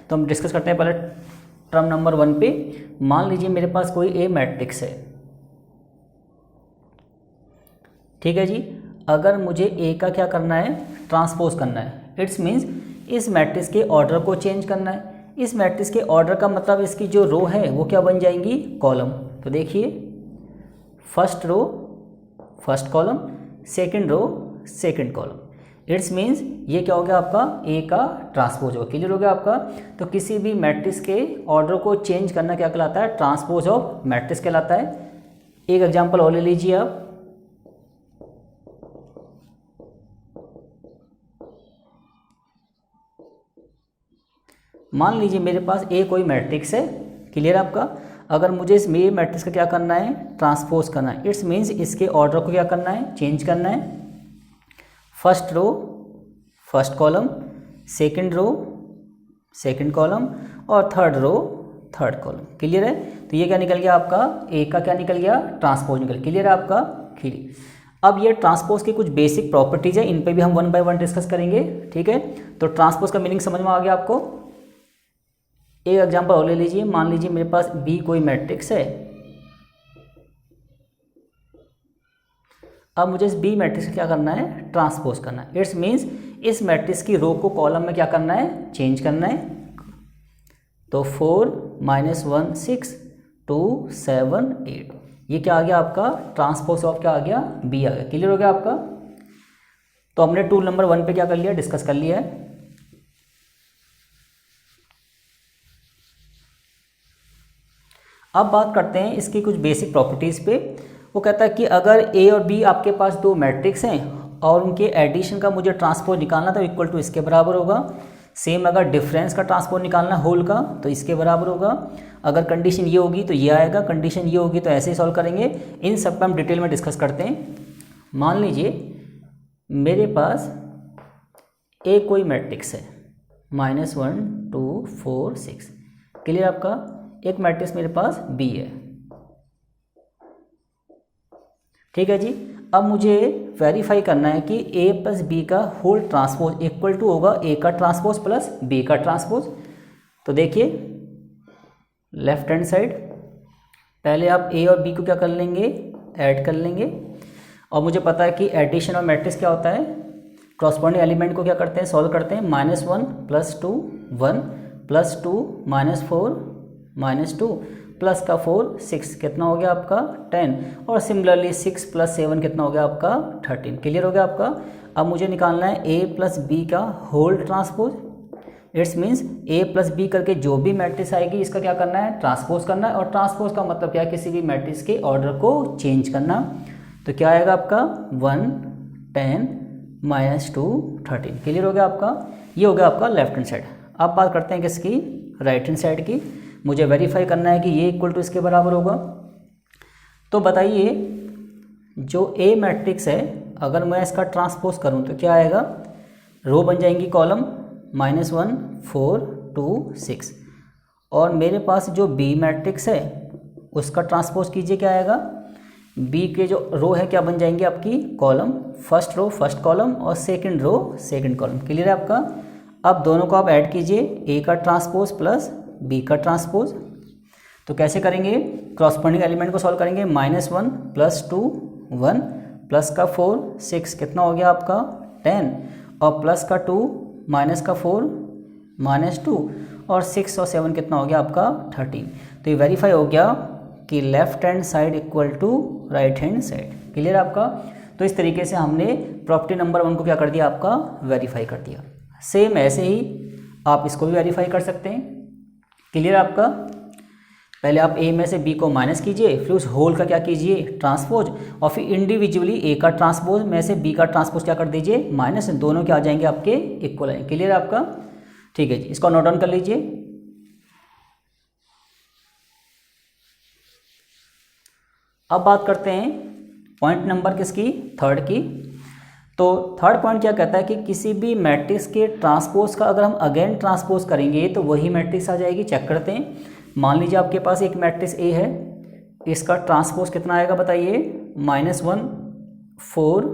तो हम डिस्कस करते हैं पहले टर्म नंबर 1 पे। मान लीजिए मेरे पास कोई ए मैट्रिक्स है, ठीक है जी। अगर मुझे ए का क्या करना है, ट्रांसपोज करना है, इट्स मीन्स इस मैट्रिक्स के ऑर्डर को चेंज करना है। इस मैट्रिक्स के ऑर्डर का मतलब इसकी जो रो है वो क्या बन जाएंगी, कॉलम। तो देखिए first row first column, second row second column. It's means ये क्या हो गया आपका, ए का ट्रांसपोज होगा। क्लियर हो गया आपका। तो किसी भी मैट्रिक्स के ऑर्डर को चेंज करना क्या कहलाता है, ट्रांसपोज ऑफ मैट्रिक्स कहलाता है। एक एग्जांपल और ले लीजिए आप। मान लीजिए मेरे पास ए कोई मैट्रिक्स है, क्लियर आपका। अगर मुझे इस ए मैट्रिक्स का क्या करना है, ट्रांसपोज करना है, इट्स मीन्स इसके ऑर्डर को क्या करना है, चेंज करना है। First row first column, second row second column और third row third column. Clear है। तो ये क्या निकल गया आपका, ए का क्या निकल गया, ट्रांसपोज निकल। क्लियर है आपका। क्लियर। अब ये ट्रांसपोज की कुछ बेसिक प्रॉपर्टीज है, इन पे भी हम 1 बाय 1 डिस्कस करेंगे, ठीक है। तो ट्रांसपोज का मीनिंग समझ में आ गया आपको। एक एग्जांपल और ले लीजिए। मान लीजिए मेरे पास बी कोई मैट्रिक्स है। अब मुझे इस बी मैट्रिक्स क्या करना है, ट्रांसपोज करना है। इट्स मीन्स इस मैट्रिक्स की रो को कॉलम में क्या करना है, चेंज करना है। तो 4 - 1 6 2 7 8, ये क्या आ गया आपका, ट्रांसपोज ऑफ क्या आ गया, बी आ गया। क्लियर हो गया आपका। तो हमने टूल नंबर 1 पे क्या कर लिया, डिस्कस कर लिया है। अब बात करते हैं इसकी कुछ बेसिक प्रॉपर्टीज़ पे। वो कहता है कि अगर ए और बी आपके पास दो मैट्रिक्स हैं और उनके एडिशन का मुझे ट्रांसपोज निकालना था, इक्वल टू इसके बराबर होगा। सेम अगर डिफरेंस का ट्रांसपोज निकालना होल का तो इसके बराबर होगा। अगर कंडीशन ये होगी तो ये आएगा, कंडीशन ये होगी तो ऐसे ही सॉल्व करेंगे। इन सब पर हम डिटेल में डिस्कस करते हैं। मान लीजिए मेरे पास ए कोई मैट्रिक्स है, -1 2 4 6। क्लियर आपका। एक मैट्रिक्स मेरे पास बी है, ठीक है जी। अब मुझे वेरीफाई करना है कि ए प्लस बी का होल ट्रांसपोज इक्वल टू होगा ए का ट्रांसपोज प्लस बी का ट्रांसपोज। तो देखिए लेफ्ट हैंड साइड पहले आप ए और बी को क्या कर लेंगे, ऐड कर लेंगे। और मुझे पता है कि एडिशन और मैट्रिक्स क्या होता है, क्रॉसपोंडिंग एलिमेंट को क्या करते हैं, सॉल्व करते हैं। -1 + 2 1 + 2 -4 -2 प्लस का 4 6, कितना हो गया आपका 10। और सिमिलरली 6 + 7 कितना हो गया आपका 13। क्लियर हो गया आपका। अब मुझे निकालना है ए प्लस बी का whole transpose. It's means A plus B करके जो भी मैट्रिक्स आएगी इसका क्या करना है, ट्रांसपोज करना है। और ट्रांसपोज का मतलब क्या है, किसी भी मैट्रिक्स के ऑर्डर को चेंज करना। तो क्या आएगा आपका 1 10 -2 13। क्लियर हो गया आपका। ये हो गया आपका लेफ्ट हैंड साइड। अब बात करते हैं किसकी, राइट हैंड साइड की। मुझे वेरीफाई करना है कि ये इक्वल टू इसके बराबर होगा। तो बताइए जो ए मैट्रिक्स है अगर मैं इसका ट्रांसपोज करूं तो क्या आएगा, रो बन जाएंगी कॉलम -1 4 2 6। और मेरे पास जो बी मैट्रिक्स है उसका ट्रांसपोज कीजिए, क्या आएगा, बी के जो रो है क्या बन जाएंगे आपकी, column. First row first column और second row second column. Clear है आपका। अब दोनों को आप ऐड कीजिए, ए का ट्रांसपोज प्लस बी का ट्रांसपोज। तो कैसे करेंगे, क्रॉसपोंडिंग एलिमेंट को सॉल्व करेंगे। -1 + 2 1 प्लस का 4 6, कितना हो गया आपका 10। और प्लस का 2 माइनस का 4 -2 और 6 और 7 कितना हो गया आपका 13। तो ये वेरीफाई हो गया कि left hand side equal to right hand side. Clear आपका। तो इस तरीके से हमने प्रॉपर्टी नंबर 1 को क्या कर दिया आपका, वेरीफाई कर दिया। सेम ऐसे ही आप इसको भी वेरीफाई कर सकते हैं। क्लियर आपका। पहले आप ए में से बी को माइनस कीजिए, फिर उस होल का क्या कीजिए, ट्रांसपोज। और फिर इंडिविजुअली ए का ट्रांसपोज में से बी का ट्रांसपोज क्या कर दीजिए, माइनस। दोनों क्या आ जाएंगे आपके, इक्वल आएंगे। क्लियर आपका। ठीक है जी, इसको नोट डाउन कर लीजिए। अब बात करते हैं पॉइंट नंबर किसकी, थर्ड की। तो थर्ड पॉइंट क्या कहता है कि किसी भी मैट्रिक्स के ट्रांसपोज का अगर हम अगेन ट्रांसपोज करेंगे तो वही मैट्रिक्स आ जाएगी। चेक करते हैं। मान लीजिए आपके पास एक मैट्रिक्स ए है, इसका ट्रांसपोज कितना आएगा बताइए, -1 4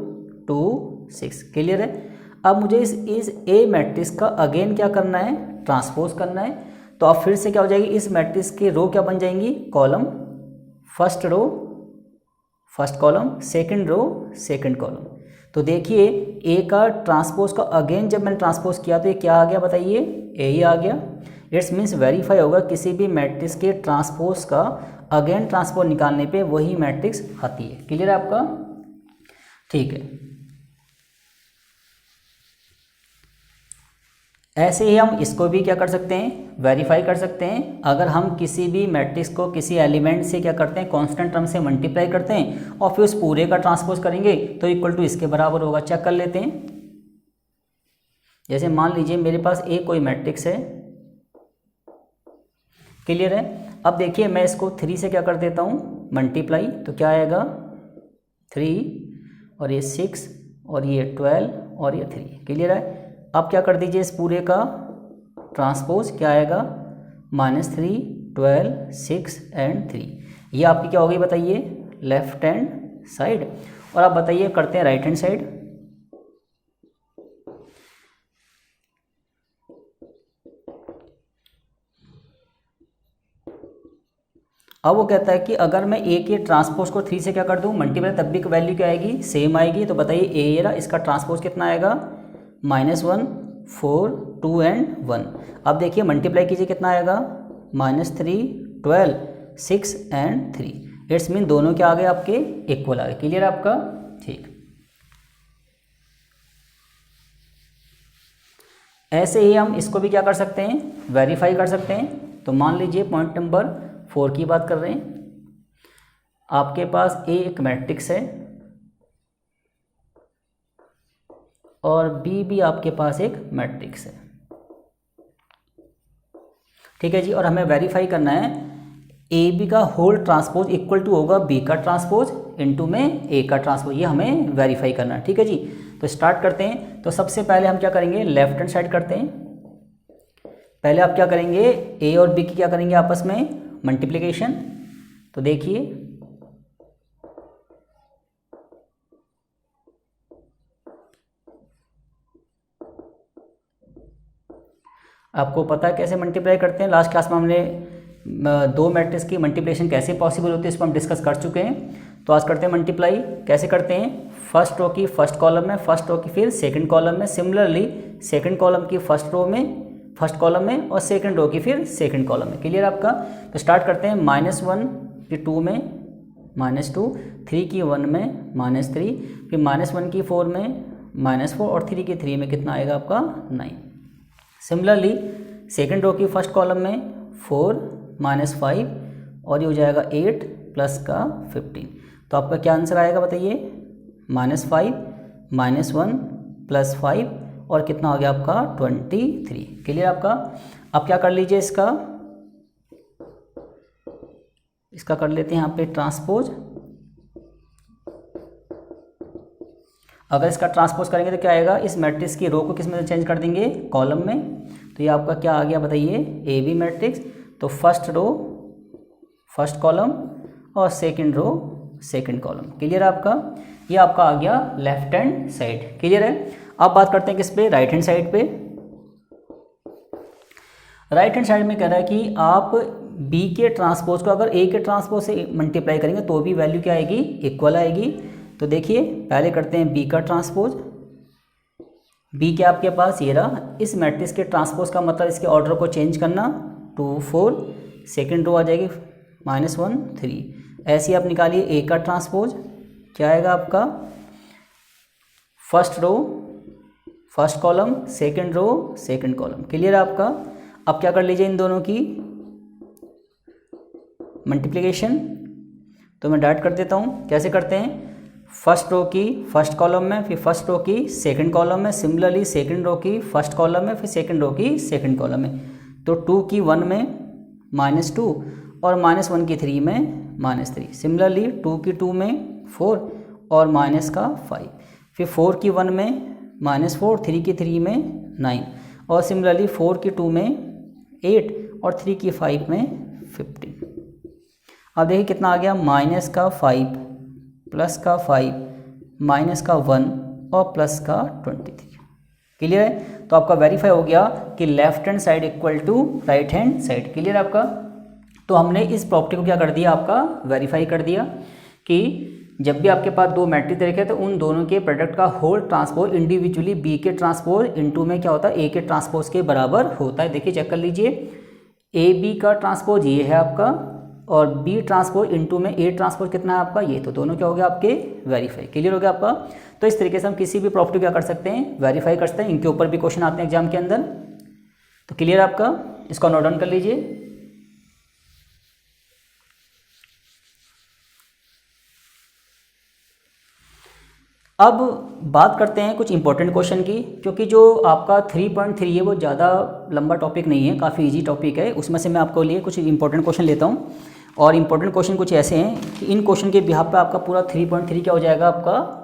2 6। क्लियर है। अब मुझे इस ए मैट्रिक्स का अगेन क्या करना है, ट्रांसपोज करना है। तो अब फिर से क्या हो जाएगी, इस मैट्रिक्स की रो क्या बन जाएंगी, column, first row first column, second row second column. तो देखिए ए का ट्रांसपोज का अगेन जब मैंने ट्रांसपोज किया तो ये क्या आ गया बताइए, ए ही आ गया। इट्स मीन्स वेरीफाई होगा किसी भी मैट्रिक्स के ट्रांसपोज का अगेन ट्रांसपोज निकालने पे वही मैट्रिक्स आती है। क्लियर है आपका, ठीक है। ऐसे ही हम इसको भी क्या कर सकते हैं, वेरीफाई कर सकते हैं। अगर हम किसी भी मैट्रिक्स को किसी एलिमेंट से क्या करते हैं, कांस्टेंट टर्म से मल्टीप्लाई करते हैं और फिर उस पूरे का ट्रांसपोज करेंगे तो इक्वल टू इसके बराबर होगा। चेक कर लेते हैं। जैसे मान लीजिए मेरे पास एक कोई मैट्रिक्स है, क्लियर है। अब देखिए मैं इसको 3 से क्या कर देता हूँ, मल्टीप्लाई, तो क्या आएगा 3 और ये 6 और ये 12 और ये 3। क्लियर है। अब क्या कर दीजिए, इस पूरे का ट्रांसपोज क्या आएगा, -3, 12, 6 एंड 3। ये आपकी क्या होगी बताइए, लेफ्ट हैंड साइड। और आप बताइए करते हैं राइट हैंड साइड। अब वो कहता है कि अगर मैं ए के ट्रांसपोज को 3 से क्या कर दूं, मल्टीप्लाई, तब भी वैल्यू क्या आएगी, सेम आएगी। तो बताइए ए ये रहा, इसका ट्रांसपोज कितना आएगा, -1, 4, 2 एंड 1। अब देखिए मल्टीप्लाई कीजिए कितना आएगा, -3, 12, 6 एंड 3। इट्स मीन दोनों क्या आ गए आपके, इक्वल आ गए। क्लियर आपका, ठीक। ऐसे ही हम इसको भी क्या कर सकते हैं, वेरीफाई कर सकते हैं। तो मान लीजिए पॉइंट नंबर 4 की बात कर रहे हैं। आपके पास ए एक मैट्रिक्स है और बी भी आपके पास एक मैट्रिक्स है, ठीक है जी। और हमें वेरीफाई करना है ए बी का होल ट्रांसपोज इक्वल टू होगा बी का ट्रांसपोज इनटू में ए का ट्रांसपोज। ये हमें वेरीफाई करना है, ठीक है जी। तो स्टार्ट करते हैं। तो सबसे पहले हम क्या करेंगे, लेफ्ट हैंड साइड करते हैं। पहले आप क्या करेंगे, ए और बी की क्या करेंगे आपस में मल्टीप्लिकेशन। तो देखिए आपको पता है कैसे मल्टीप्लाई करते हैं, लास्ट क्लास में हमने 2 मैट्रिक्स की मल्टीप्लिकेशन कैसे पॉसिबल होती है इसको हम डिस्कस कर चुके हैं। तो आज करते हैं मल्टीप्लाई। कैसे करते हैं, फर्स्ट रो की फर्स्ट कॉलम में, फर्स्ट रो की फिर सेकंड कॉलम में, सिमिलरली सेकंड कॉलम की फर्स्ट रो में फर्स्ट कॉलम में और सेकंड रो की फिर सेकंड कॉलम में। क्लियर आपका। तो स्टार्ट करते हैं, -1 की 2 में -2, 3 की 1 में -3, फिर -1 की 4 में -4 और 3 की 3 में कितना आएगा आपका 9। सिमिलरली सेकंड रो की फर्स्ट कॉलम में 4 -5 और ये हो जाएगा 8 प्लस का 15। तो आपका क्या आंसर आएगा बताइए, -5 -1 प्लस 5 और कितना हो गया आपका 23। क्लियर आपका। अब क्या कर लीजिए, इसका कर लेते हैं यहाँ पे ट्रांसपोज। अगर इसका ट्रांसपोज करेंगे तो क्या आएगा, इस मैट्रिक्स की रो को किस में से चेंज कर देंगे, कॉलम में। तो ये आपका क्या आ गया बताइए, ए बी मैट्रिक्स। तो फर्स्ट रो फर्स्ट कॉलम और second row second column. Clear आपका। ये आपका आ गया लेफ्ट हैंड साइड। क्लियर है। अब बात करते हैं किस पे, राइट हैंड साइड पे। राइट हैंड साइड में कह रहा है कि आप बी के ट्रांसपोज को अगर ए के ट्रांसपोज से मल्टीप्लाई करेंगे तो भी वैल्यू क्या आएगी, इक्वल आएगी। तो देखिए पहले करते हैं बी का ट्रांसपोज। बी के आपके पास ये रहा, इस मैट्रिक्स के ट्रांसपोज का मतलब इसके ऑर्डर को चेंज करना, 2 4, सेकेंड रो आ जाएगी -1 3। ऐसे आप निकालिए ए का ट्रांसपोज, क्या आएगा आपका, first row first column second row second column. Clear है आपका। अब क्या कर लीजिए इन दोनों की मल्टीप्लिकेशन। तो मैं डायरेक्ट कर देता हूँ। कैसे करते हैं, फर्स्ट रो की फर्स्ट कॉलम में, फिर फर्स्ट रो की सेकंड कॉलम में, सिमिलरली सेकंड रो की फर्स्ट कॉलम में, फिर सेकंड रो की सेकंड कॉलम में। तो 2 की 1 में -2 और -1 की 3 में -3। सिमिलरली 2 की 2 में 4 और -5। फिर 4 की 1 में -4, 3 की 3 में 9 और सिमिलरली 4 की 2 में 8 और 3 की 5 में 15। अब देखिए कितना आ गया, -5 प्लस का 5 -1 और प्लस का 23। क्लियर है। तो आपका वेरीफाई हो गया कि left hand side equal to right hand side. Clear है आपका। तो हमने इस प्रॉपर्टी को क्या कर दिया, आपका वेरीफाई कर दिया कि जब भी आपके पास दो मैट्रिक्स दे रखे तो उन दोनों के प्रोडक्ट का होल ट्रांसपोज इंडिविजुअली बी के ट्रांसपोज इनटू में क्या होता है, ए के ट्रांसपोज के बराबर होता है। देखिए चेक कर लीजिए, ए बी का ट्रांसपोज ये है आपका और बी ट्रांसपोज इनटू में ए ट्रांसपोज कितना है आपका ये, तो दोनों क्या हो गया आपके वेरीफाई। क्लियर हो गया आपका। तो इस तरीके से हम किसी भी प्रॉपर्टी क्या कर सकते हैं, वेरीफाई कर सकते हैं। इनके ऊपर भी क्वेश्चन आते हैं एग्जाम के अंदर। तो क्लियर आपका, इसको नोट डाउन कर लीजिए। अब बात करते हैं कुछ इंपॉर्टेंट क्वेश्चन की, क्योंकि जो आपका 3.3 है वो ज़्यादा लंबा टॉपिक नहीं है, काफ़ी इजी टॉपिक है। उसमें से मैं आपको लिए कुछ इंपॉर्टेंट क्वेश्चन लेता हूँ और इंपॉर्टेंट क्वेश्चन कुछ ऐसे हैं कि इन क्वेश्चन के बिहाफ पे आपका पूरा 3.3 क्या हो जाएगा, आपका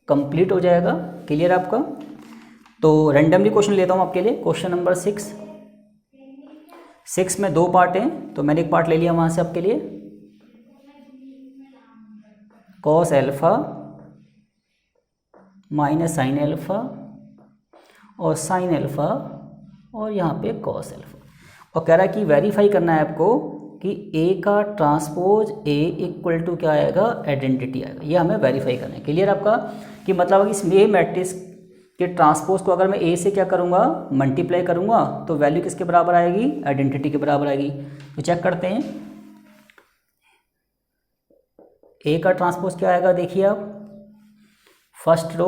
कंप्लीट हो जाएगा। क्लियर आपका। तो रैंडमली क्वेश्चन लेता हूँ आपके लिए। क्वेश्चन नंबर 6 में 2 पार्ट हैं, तो मैंने एक पार्ट ले लिया वहाँ से आपके लिए। Cos alpha minus sign alpha और साइन एल्फा और यहाँ पे कॉस एल्फा, और कह रहा है कि वेरीफाई करना है आपको कि ए का ट्रांसपोज ए इक्वल टू क्या आएगा, आइडेंटिटी आएगा। ये हमें वेरीफाई करना है। क्लियर आपका। कि मतलब इस ए मैट्रिक्स के ट्रांसपोज को अगर मैं ए से क्या करूँगा, मल्टीप्लाई करूँगा, तो वैल्यू किसके बराबर आएगी, आइडेंटिटी के बराबर आएगी। तो चेक करते हैं ए का ट्रांसपोज क्या आएगा। देखिए आप, first row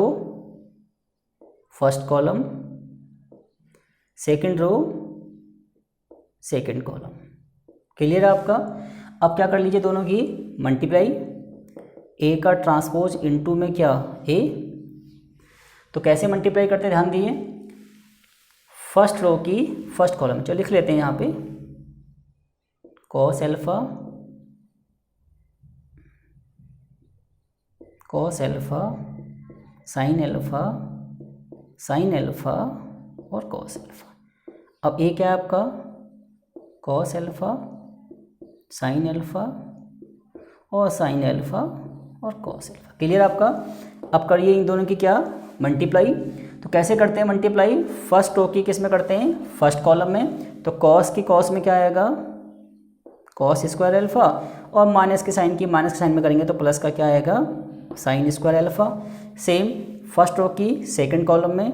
first column, second row second column. Clear है आपका। अब क्या कर लीजिए, दोनों की मल्टीप्लाई, ए का ट्रांसपोज इनटू में क्या ए। तो कैसे मल्टीप्लाई करते हैं ध्यान दिए, फर्स्ट रो की फर्स्ट कॉलम, चलो लिख लेते हैं यहाँ पे कॉस एल्फा साइन एल्फा और कॉस एल्फा। अब ए क्या है आपका, कॉस एल्फा साइन एल्फा और साइन एल्फा और कॉस एल्फा। क्लियर आपका। अब करिए इन दोनों की क्या, मल्टीप्लाई। तो कैसे करते हैं मल्टीप्लाई, फर्स्ट रो की किस में करते हैं, फर्स्ट कॉलम में। तो कॉस की कॉस में क्या आएगा, कॉस स्क्वायर एल्फा, और माइनस के साइन की माइनस के साइन में करेंगे तो प्लस का क्या आएगा, sine square alpha. Same first row की सेकंड कॉलम में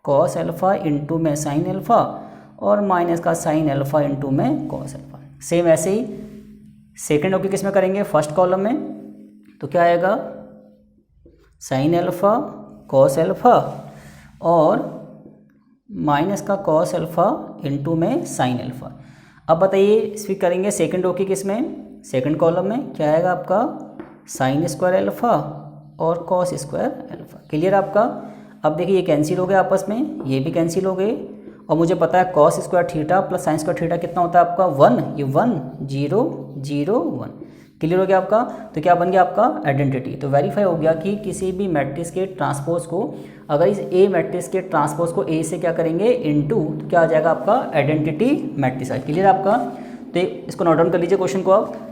कॉस एल्फा इंटू में साइन एल्फा और माइनस का साइन एल्फा इंटू में कॉस एल्फा। सेम ऐसे ही सेकंड रो की किस में करेंगे, फर्स्ट कॉलम में। तो क्या आएगा, साइन एल्फा कॉस एल्फा और माइनस का कॉस एल्फा इंटू में साइन एल्फा। अब बताइए इसकी करेंगे सेकंड रो की किस में, सेकंड कॉलम में। क्या आएगा आपका, साइन स्क्वायर एल्फा और कॉस स्क्वायर एल्फा। क्लियर आपका। अब देखिए ये कैंसिल हो गए आपस में, ये भी कैंसिल हो गए, और मुझे पता है cos square theta plus sine square theta कितना होता है आपका 1, ये 1 0 0 1। क्लियर हो गया आपका। तो क्या बन गया आपका, आइडेंटिटी। तो वेरीफाई हो गया कि किसी भी मैट्रिक्स के ट्रांसपोज को अगर इस ए मैट्रिक्स के ट्रांसपोज को ए से क्या करेंगे इनटू, तो क्या आ जाएगा आपका आइडेंटिटी मैट्रिक्स। क्लियर आपका। तो इसको नोट डाउन कर लीजिए क्वेश्चन को आप।